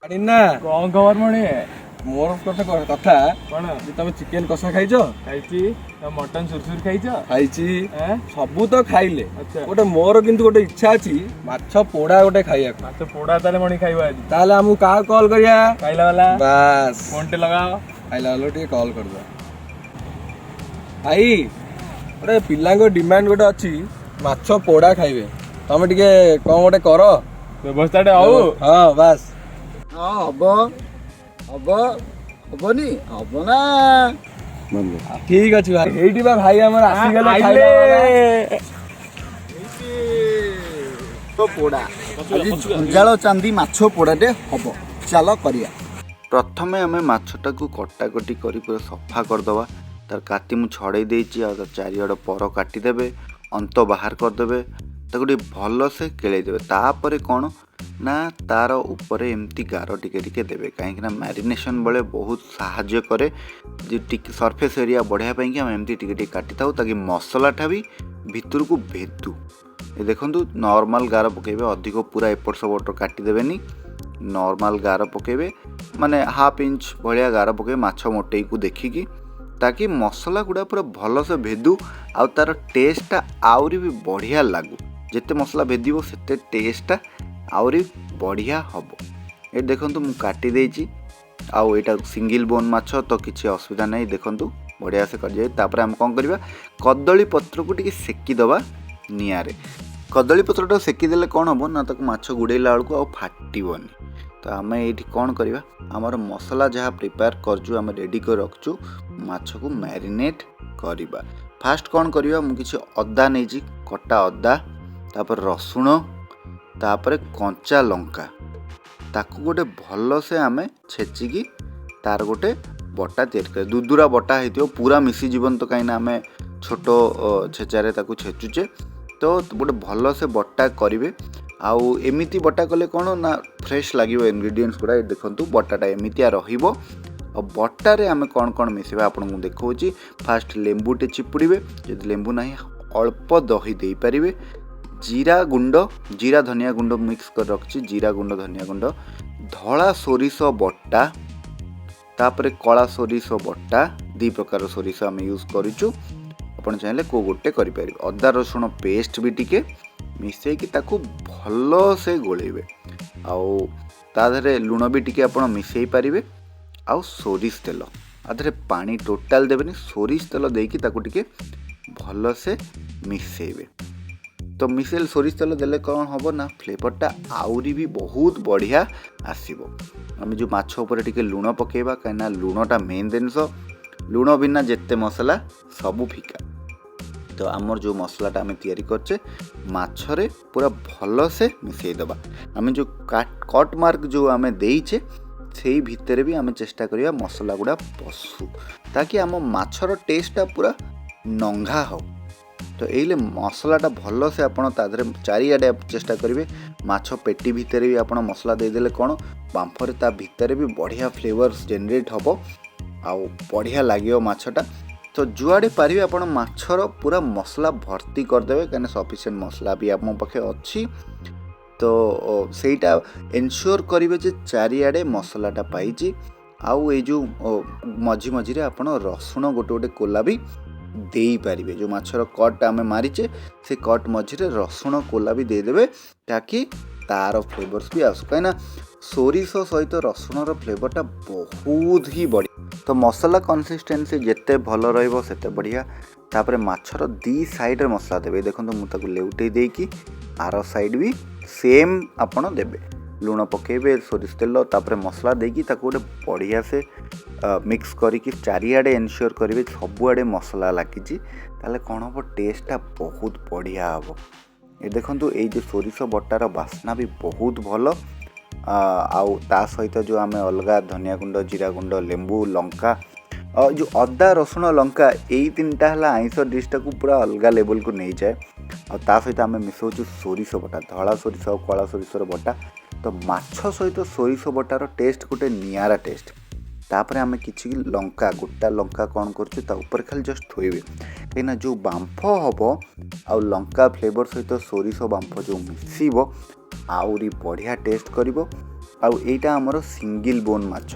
ना कौन खबर मणि मोर कथा कौन तुम चिकेन कषा खाइछ खाइची मटन सुरसुर खाइछ खाइछि हैं सबू तो खाइले अच्छा गोटे मोर किंतु गोटे इच्छा अछि माछ पोड़ा गोटे खाइया माछ पोड़ा ताले मणि खाइबो आज ताले हमहु का कॉल करिया खाइलाबाला बस फोन टे लगाओ खाइलाबाला टे कॉल कर दो भाई गोटे पिलांको डिमांड गोटे अछि माछ पोड़ा खाइबे तमे टिके कोन गोटे कर व्यवस्था टे आउ हां बस हब हब हबनी हब ना ठीक अछि भाई एइटी बा भाई हमर आसी गेले आइले तो पोड़ा आज झंझाଳ ଚାନ୍ଦି ମାଛ ପୋଡ଼ାଟେ ହବ ଚାଲ କରିବା। प्रथमे आम मछटा को कटाकटी कर पूरा सफा करदे तार काटी मु छड़े देची आ चारिआड़ पर काटिदेवे अंत बाहर करदे ताको भल से केलैदेवे तापर कौन ना तार ऊपर एमती गार टिके टिके देवे कहीं मैरिनेशन बेले बहुत साहाय्य करे सरफेस एरिया बढ़ाई कि आम एमती टिके टिके काटी था ताकि मसलाटा भी भितर को भेदू ये देखो नॉर्मल गार पकेबे अधिक पूरा एपट सेपट काटिदेवेनी नॉर्मल गार पकेबे माने हाफ इंच भाया गार पकेबे माछ मोटे को देखिकी ताकि मसला गुड़ा पूरा भल से भेदू आ तार टेस्टा आउरी भी बढ़िया लागू जिते मसला भेदिबो सेते टेस्टा आउरी बढ़िया हम ये देखो मु काटी देची आउ एटा सिंगल बोन माछ तो किसी असुविधा नहीं देखो बढ़िया से कर जाए तापर हम कौन करवा कदली पत्र को टिके सेकी दबा निआरे कदली पत्रटा सेकीदेले कौन हम ना ताको माछ गुड़ेला बेलू आ फाटबनी तो आम ये कौन करवा आमर मसला जहाँ प्रिपेयर करजु आम रेडी कर रखु माछ को मैरिनेट करवा फास्ट कौन करवा मु किसी अदा नहीं कटा अदा तापर रसुण तापर कंचा लंका ताकू गोटे भल से आम छेचिकी तार गोटे बटा तैयार कर दुदुरा बटा होती पूरा मिसी जीवन तो कहीं आम छोट छेचारे ताकू छेचुचे तो गोटे भल से बटा करेंगे आउ एमिती बटा कले कौन ना फ्रेश लगे इनग्रेडिएंट्स गुड़ा देखो बटाटा एमितिया रहिबो और बटारे आम कौन कौन मिसेबा आपको देखा फास्ट लेंबूटे चिपुड़े जदि लेंबू ना अल्प दही दे पारे जीरा गुंड जीरा धनिया गुंड मिक्स कर रखी जीरा गुंड धनिया गुंड धला सोरिष बटा तापर कला सोरिष बटा दी प्रकार सोरिष आम यूज करूँ अपन चाहिए को गोटे करें अदा रसुण पेस्ट भी टिके मिसेकी ताकू भल से गोलेबे आउ ताधरे लुण भी टिके आपण मिसई पारिबे आउ सोरिष तेल आधरे पानी टोटाल देबेनी सोरिष तेल देकी ताकू टिके भल से मिसेबे तो मिसेल सोरिष तेल देले कौन हम ना फ्लेवरटा आउरी भी बहुत बढ़िया आसीबो आम जो माछ ऊपर टिके लुण पकेबा कहीं लुणटा मेन जिनस लुण बिना जेते मसला सबू फिका तो आमर जो मसलाटा आम तैयारी करचे माछरे पूरा भल से मिसई दबा आम जो कट मार्क जो आम देइचे से भितर भी आम चेष्टा करिया मसला गुड़ा पशु ताकि आम माछर टेस्टा पूरा नंघा हो तो ये मसलाटा भल से आपड़ तादे चारिआडे चेष्टा करेंगे माछ पेटी भितर भी आप मसला देदेले कौन बांफरे ता भितर भी बढ़िया फ्लेवर्स जेनरेट हम आउ बढ़िया लगे माछटा तो जुआड़े पारे आप माछर पूरा मसला भर्ती करदे कहीं सफिशिएंट मसला भी आम पाखे अच्छी तो सेटा एनश्योर करेंगे जे चारिआडे मसलाटा पाई आउ ये जो मझी मझी आप रसुण गोटे गोटे कोला भी दे पारे जो माछर कट आम मारिचे से कट मझिरे रसुण कोला भी देदेवे ताकि तार फ्लेवर्स भी आसू कहीं सोरिष सहित रसुणर फ्लेवरटा बहुत ही बढ़िया तो मसला कंसिस्टेंसी जिते भल रते बढ़िया तापर माछर दी साइड मसला देवे देखो मुझे लेउटे देकी आर साइड भी सेम आपड़ देवे लुण पकेबे सोरिष तेल तापर मसला देकी ताको गोटे बढ़िया से मिक्स करिकी चारिआडे एनश्योर करेंगे सबुआडे मसला लगी ताले कौन हम टेस्टा बहुत बढ़िया हम ये देखो ये जो सोरिष बटार बास्ना भी बहुत भल आउ ता सहित जो आम अलग धनिया गुंड जीरा गुंड लेंबू लंका जो अदा रसुण लंका यही तीन टा है आइंस डिशटा को पूरा अलग लेवल को नहीं जाए और ता सहित आम मिसाऊँ सोरिष बटा धला सोरिष और कला सोरिषर बटा तो माछ सहित सोरिष बटार टेस्ट गोटे निआरा टेस्ट तापर आम कि लंका गोटा लंका कौन कर खाली जस्ट थोइबे कहीं जो बांफ हम आउ लंका फ्लेवर सहित सोरिष बांफ जो मिसिब आउरी बढ़िया टेस्ट करिबो आउ एटा हमर सिंगल बोन माछ।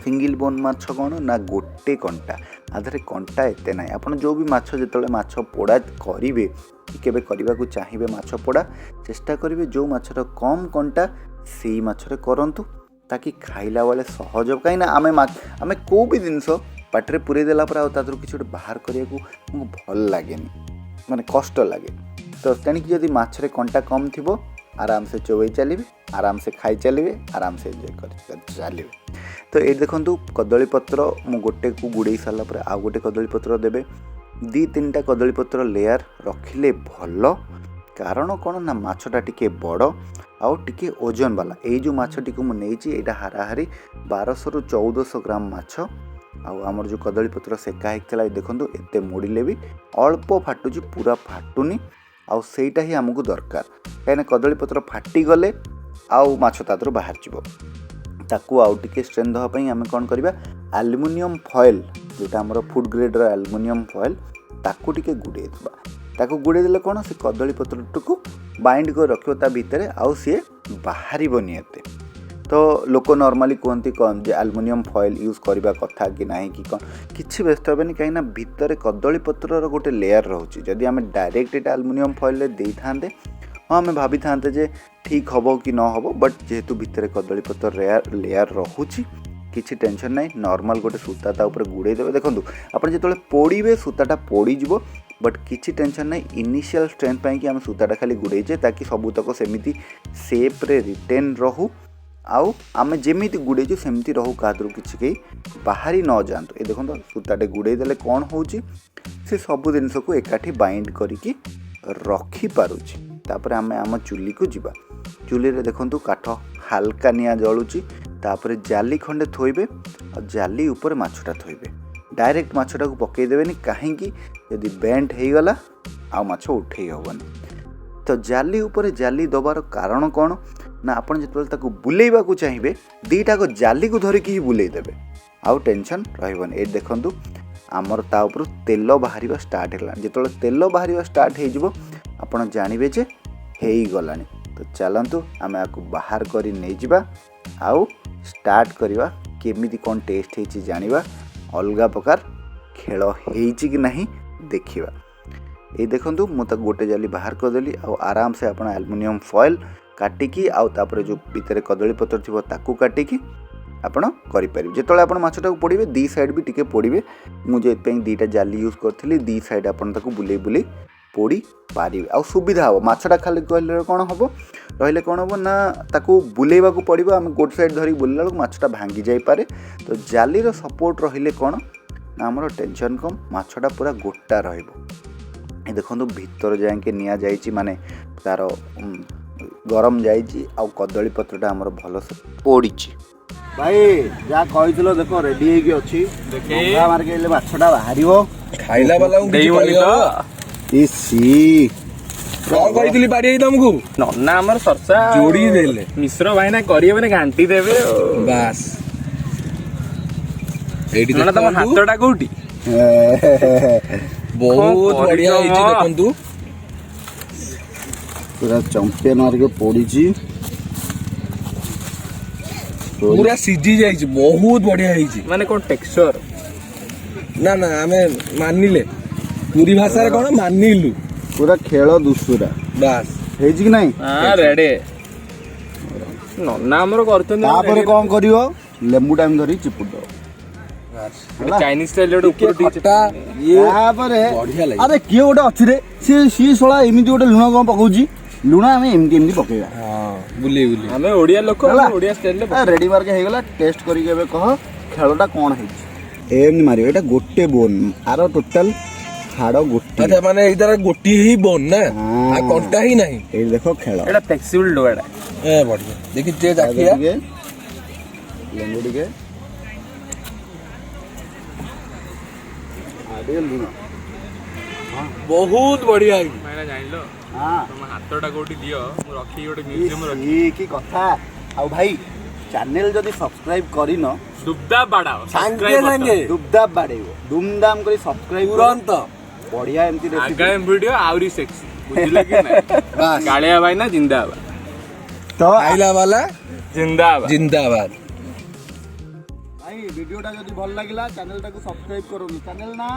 सिंगल बोन माछ कौन ना गोटे कंटा आधारे कंटा एते ना। आपन जो भी माछ जेतले माछ पोड़ा करिवे केबे करबा को चाहिए माछ पोड़ा चेष्टा करिवे जो माछर कम कंटा सेई माछरे करंतु ताकि खाइला बेले सहज कहीं ना आमे को भी जिनस पाटे पूरे देला पर आदर किसी गोटे बाहर करने को भल लगे माने कष्ट लगे। तो तेणिक जदि माछरे कंटा कम थी आराम से चोबई चलिए आराम से खाई चलिए आराम से एंजॉय कर चलिए। तो ये देखो कदली पत्र मु गोटे को गुड़े सारा पर आउ गोटे कदली पत्र देवे 2-3टा कदली पत्र लेयर रखिले भल। कारण कौन ना माछटा टिके बड़ आउ टिके ओजन वाला। ये जो माछटी को मुझे हाराहारी 1200 ରୁ 1400 ग्राम माछ आमर जो कदली पत्र सेका होता देखो एत मोड़े भी अल्प फाटुची पूरा फाटुनी आईटा ही आमको दरकार कहीं कदली पत्र फाटी गले आउ माछ तादर बाहर जीव ताकू आउ टिके स्ट्रेंथ देवाई आम कौन करवा एल्युमिनियम फॉइल जोटा आमर फूड ग्रेड एल्युमिनियम फॉइल ताकू टिके गुड़े ताकू गुड़े देले कौन से कदली पत्र को बाइंड कर रखियो ता भितर आउ सी बाहर नियते। तो लोक नॉर्मली कहते कौन जे एल्युमिनियम फॉइल यूज करबा कथा कि नहीं कि कौन किसी व्यस्त हेनी कहीं भितर कदली पत्रर गोटे लेयर रोचे जदि आम डायरेक्ट ये एल्युमिनियम फॉइल दे था हाँ आम भाभी था जे ठीक हम कि न हम बट जेहेतु भितर कदली पत्र लेयर रोचे किसी टेंशन ना नॉर्मल गोटे सूता ता ऊपर गुड़े देवे। देखो आप जो पोड़े सूताटा पोड़ीज बट किसी टेंशन ना इनिशियल स्ट्रेंथ पाई कि आम सूताटा खाली गुड़ेचे ताकि सबूतक सेमती सेप्रे रिटेन रहू आउ आम जमी गुड़ेचु सेमती रहू क्या किसी कहीं बाहरी न जातु। ये देखो सूताटे गुड़े देले कौन हो सब जिनस को एकाठी बाइंड करके रखिपारुची। तापर आम आम चुली को जीवा चुली रे देखो काठ हाल्का निआ जलुची तापर जाली खंडे थोइबे और जाली ऊपर माछटा थोइबे डायरेक्ट माछटा को पकईदेवेनि कहीं यदि बेंट हो गला आ माछ उठे हेबनी। तो जाली ऊपर जाली दबार कारण कौन ना आपन जितबेले ताकू बुलेइबा को चाहिए दीटा को जाली को धरिकी ही बुलेई देबे आउ टेंशन रहबनी। ए देखंतु आमर ता ऊपर तेल बाहर स्टार्ट है जो तेल बाहर स्टार्ट हो आपन जानवे जे हेई गलानी। तो चलतु आम आपको बाहर करी नहीं जिबा आउ स्टार्ट करवा केमिति कौन टेस्ट है जानिबा अलगा प्रकार खेल होइछि कि नहीं देखिबा। ये देखंतु मु ताको गोटे जाली बाहर करदेली आ आराम से आपण एल्युमिनियम फॉइल काटिकी आउ तापर जो भितर कदली पत्र थिबो ताकू काटिकी आपण करि परिबे। जेतले आपण माछटा को पोड़िबे दी साइड भी टिके पोड़िबे मु जे पे दीटा जाली यूज करथिली दी साइड आपण ताको बुले बुले पोड़ी पारिबे आ सुविधा हो। माछटा खाली कहले कोन हबो रहिले कोन हबो ना ताको बुलेबा को पड़िबो आम गोट साइड धरी बुलला माछटा भांगी जाई पारे। तो जाली रो सपोर्ट रहिले कोन ना हमर टेंशन कम माछटा पूरा गोटा रहइबो। ए देखंतु भीतर जाके निया जाइछि माने तार गरम जाइछि आ कदली पत्रटा हमर भलो से पोड़िछि। भाई जा कहितलो देखो रेडी हेकी अछि देखा मार के ले माछटा बाहरिबो खाइला वाला देई बोली तो इसी कौन कहितली बाड़ी तुमको नन्ना हमर सरसा जोड़ी देले मिश्र भाई ना करिए माने घांटी देबे बस एडी नन्ना तम हातटा कोठी बहुत बढ़िया ହେଇଛି ଦେଖନ୍ତୁ पूरा चैंपियन मार के पोड़ीची पूरा सीजी जाइଛି बहुत बढ़िया ହେଇଛି माने कोन टेक्सचर ना ना हमें मानिले पूरी भाषा रे कोन मानिलु पूरा खेल दुसुरा बस हेजी कि नहीं हां रेडी नन्ना हमर करतन तापर कोन करियो लेंबू टाइम धरी चिपुड दो चाइनीज स्टाइल रे ऊपर खट्टा ये तापर बढ़िया लागे अरे किए गोटे अछि रे सी सोला एमिति गोटे लुण कोन पकाउची लुण आमे एमिति पकेबा हां बुली बुली हमें ओडिया लोक ओडिया स्टाइल रे रेडी मार के हेगला टेस्ट करी के कह खेलटा कोन हेछि एम मारियो एटा गोटे बोन आरो टोटल हाड़ गोटी अच्छा माने इधर गोटी ही बोन ना आ कंटा ही नहीं ए देखो खेल एटा फ्लेक्सिबल डोएडा ए बढ़िया देखि जे जाखिया लेंगुडी के आडे लुना बहुत बढ़िया है मैंने जान लो हां तुम हातटा कोठी दियो मु रखी गोटे म्यूजियम रखी ई की कथा आ भाई चैनल जदी सब्सक्राइब करिनो दुबदा बाडाओ संगे संगे दुबदा बाडेबो धूमधाम करी सब्सक्राइब तुरंत बढ़िया एमती रेसिपी आगा वीडियो आउरी सेक्सी बुझले कि नहीं बस कालिया भाई ना जिंदाबाद तो खाइला वाला जिंदाबाद जिंदाबाद। भाई वीडियोटा जदि भल लागिला चैनल टाको सब्सक्राइब करूँ चैनल ना